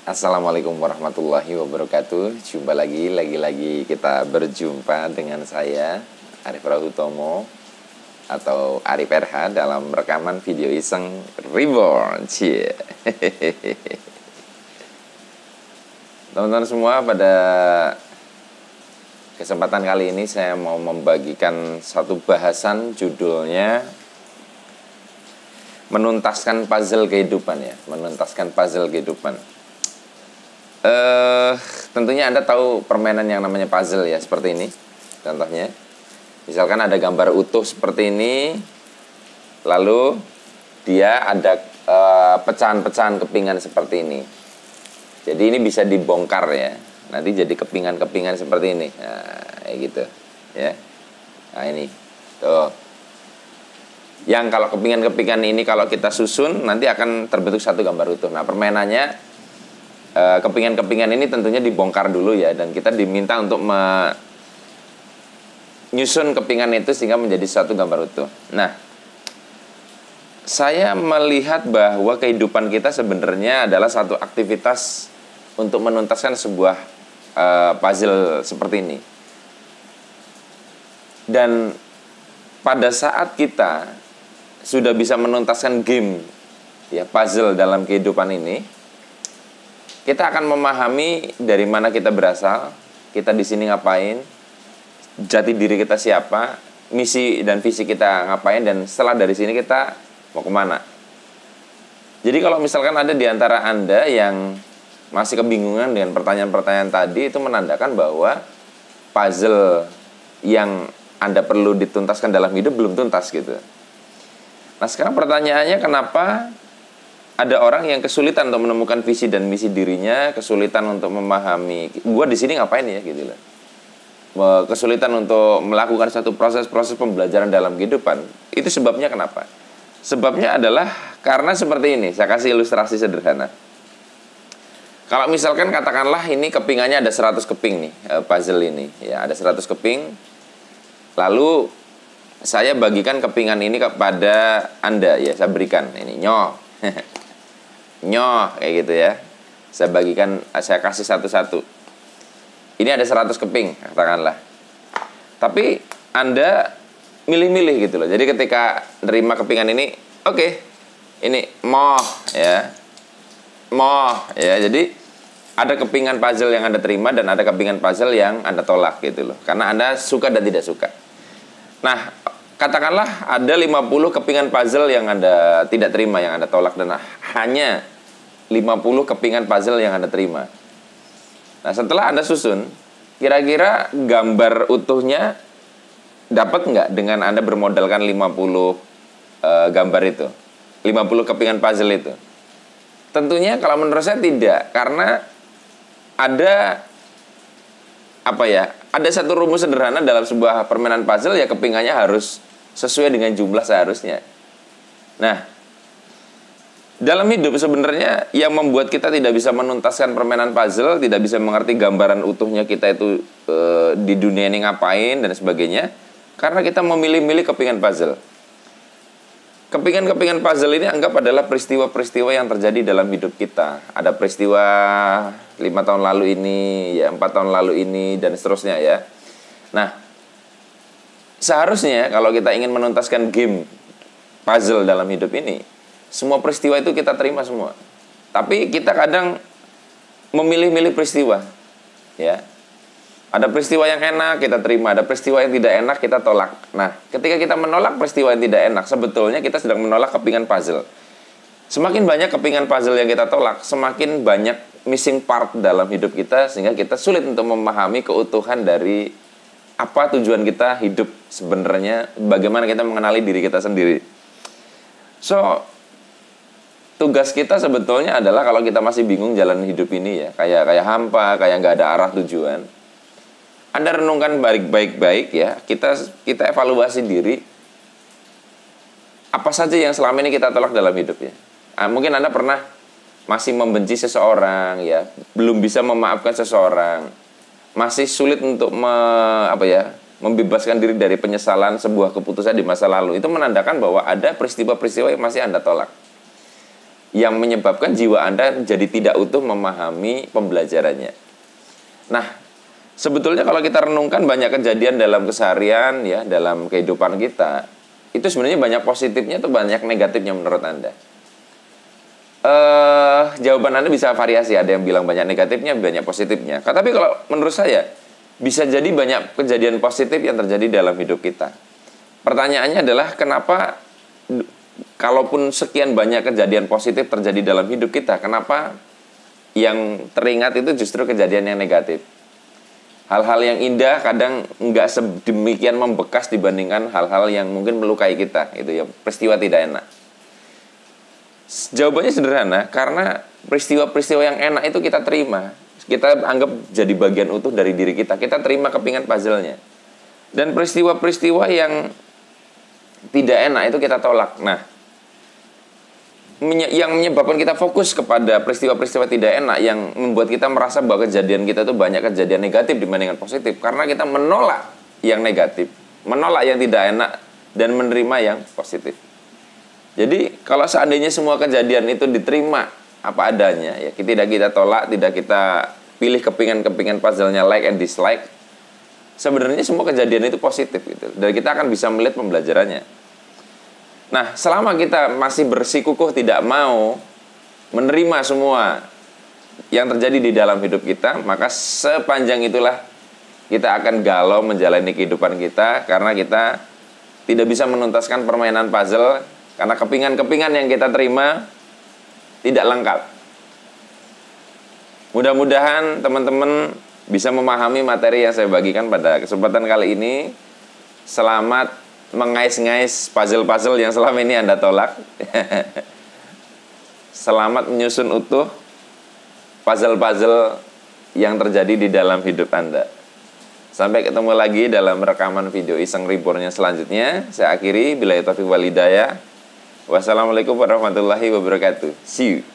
Assalamualaikum warahmatullahi wabarakatuh. Jumpa lagi kita berjumpa dengan saya Arif Rahutomo atau Arif RH dalam rekaman video iseng Reborn. Teman-teman semua, pada kesempatan kali ini saya mau membagikan satu bahasan, judulnya menuntaskan puzzle kehidupan ya, menuntaskan puzzle kehidupan. Tentunya Anda tahu permainan yang namanya puzzle ya, seperti ini. Contohnya, misalkan ada gambar utuh seperti ini, lalu dia ada pecahan-pecahan kepingan seperti ini. Jadi ini bisa dibongkar ya. Nanti jadi kepingan-kepingan seperti ini. Nah, kayak gitu ya. Nah, ini. Tuh. Yang kalau kepingan-kepingan ini kalau kita susun nanti akan terbentuk satu gambar utuh. Nah, permainannya kepingan-kepingan ini tentunya dibongkar dulu ya, dan kita diminta untuk menyusun kepingan itu sehingga menjadi satu gambar utuh. Nah, saya melihat bahwa kehidupan kita sebenarnya adalah satu aktivitas untuk menuntaskan sebuah puzzle seperti ini. Dan pada saat kita sudah bisa menuntaskan game ya, puzzle dalam kehidupan ini, kita akan memahami dari mana kita berasal, kita di sini ngapain, jati diri kita siapa, misi dan visi kita ngapain, dan setelah dari sini kita mau kemana. Jadi kalau misalkan ada di antara Anda yang masih kebingungan dengan pertanyaan-pertanyaan tadi, itu menandakan bahwa puzzle yang Anda perlu dituntaskan dalam hidup belum tuntas gitu. Nah, sekarang pertanyaannya, kenapa ada orang yang kesulitan untuk menemukan visi dan misi dirinya, kesulitan untuk memahami gue di sini ngapain ya gitu loh. Kesulitan untuk melakukan satu proses-proses pembelajaran dalam kehidupan. Itu sebabnya kenapa? Sebabnya adalah karena seperti ini. Saya kasih ilustrasi sederhana. Kalau misalkan katakanlah ini kepingannya ada 100 keping nih, puzzle ini ya, ada 100 keping. Lalu saya bagikan kepingan ini kepada Anda ya, saya berikan ini nyoh. Nyoh, kayak gitu ya. Saya bagikan, saya kasih satu-satu. Ini ada 100 keping, katakanlah. Tapi Anda milih-milih gitu loh. Jadi ketika nerima kepingan ini, oke, ini moh ya. Moh ya. Jadi ada kepingan puzzle yang Anda terima dan ada kepingan puzzle yang Anda tolak gitu loh. Karena Anda suka dan tidak suka. Nah, katakanlah ada 50 kepingan puzzle yang Anda tidak terima, yang Anda tolak, dan hanya 50 kepingan puzzle yang Anda terima. Nah, setelah Anda susun, kira-kira gambar utuhnya dapat nggak dengan Anda bermodalkan 50 gambar itu, 50 kepingan puzzle itu? Tentunya kalau menurut saya tidak, karena ada ada satu rumus sederhana dalam sebuah permainan puzzle ya, kepingannya harus sesuai dengan jumlah seharusnya. Nah, dalam hidup sebenarnya yang membuat kita tidak bisa menuntaskan permainan puzzle, tidak bisa mengerti gambaran utuhnya kita itu di dunia ini ngapain dan sebagainya, karena kita memilih-milih kepingan puzzle. Kepingan-kepingan puzzle ini anggap adalah peristiwa-peristiwa yang terjadi dalam hidup kita. Ada peristiwa 5 tahun lalu ini, ya 4 tahun lalu ini, dan seterusnya ya. Nah, seharusnya kalau kita ingin menuntaskan game puzzle dalam hidup ini, semua peristiwa itu kita terima semua. Tapi kita kadang memilih-milih peristiwa ya. Ada peristiwa yang enak kita terima, ada peristiwa yang tidak enak kita tolak. Nah, ketika kita menolak peristiwa yang tidak enak, sebetulnya kita sedang menolak kepingan puzzle. Semakin banyak kepingan puzzle yang kita tolak, semakin banyak missing part dalam hidup kita, sehingga kita sulit untuk memahami keutuhan dari apa tujuan kita hidup sebenarnya, bagaimana kita mengenali diri kita sendiri. So, tugas kita sebetulnya adalah kalau kita masih bingung jalan hidup ini ya, kayak hampa, kayak nggak ada arah tujuan, Anda renungkan baik-baik ya, kita evaluasi diri, apa saja yang selama ini kita tolak dalam hidup ya. Mungkin Anda pernah masih membenci seseorang ya, belum bisa memaafkan seseorang, masih sulit untuk membebaskan diri dari penyesalan sebuah keputusan di masa lalu. Itu menandakan bahwa ada peristiwa-peristiwa yang masih Anda tolak. yang menyebabkan jiwa Anda jadi tidak utuh memahami pembelajarannya. Nah, sebetulnya kalau kita renungkan banyak kejadian dalam keseharian ya, dalam kehidupan kita, itu sebenarnya banyak positifnya atau banyak negatifnya menurut Anda? Jawaban Anda bisa variasi, ada yang bilang banyak negatifnya, banyak positifnya. Tapi kalau menurut saya, bisa jadi banyak kejadian positif yang terjadi dalam hidup kita. Pertanyaannya adalah kenapa, kalaupun sekian banyak kejadian positif terjadi dalam hidup kita, kenapa yang teringat itu justru kejadian yang negatif? Hal-hal yang indah kadang nggak sedemikian membekas dibandingkan hal-hal yang mungkin melukai kita, gitu ya, peristiwa tidak enak. Jawabannya sederhana, karena peristiwa-peristiwa yang enak itu kita terima. Kita anggap jadi bagian utuh dari diri kita. Kita terima kepingan puzzle-nya. Dan peristiwa-peristiwa yang tidak enak itu kita tolak. Nah, yang menyebabkan kita fokus kepada peristiwa-peristiwa tidak enak, yang membuat kita merasa bahwa kejadian kita itu banyak kejadian negatif dibandingkan positif, karena kita menolak yang negatif, menolak yang tidak enak, dan menerima yang positif. Jadi kalau seandainya semua kejadian itu diterima apa adanya, ya tidak kita tolak, tidak kita pilih kepingan-kepingan puzzle-nya like and dislike, sebenarnya semua kejadian itu positif gitu. Dan kita akan bisa melihat pembelajarannya. Nah, selama kita masih bersikukuh tidak mau menerima semua yang terjadi di dalam hidup kita, maka sepanjang itulah kita akan galau menjalani kehidupan kita, karena kita tidak bisa menuntaskan permainan puzzle, karena kepingan-kepingan yang kita terima tidak lengkap. Mudah-mudahan teman-teman bisa memahami materi yang saya bagikan pada kesempatan kali ini. Selamat mengais-ngais puzzle-puzzle yang selama ini Anda tolak. Selamat menyusun utuh puzzle-puzzle yang terjadi di dalam hidup Anda. Sampai ketemu lagi dalam rekaman video Iseng Reborn-nya selanjutnya. Saya akhiri, billahi taufiq wal hidayah. Wassalamualaikum warahmatullahi wabarakatuh. See you.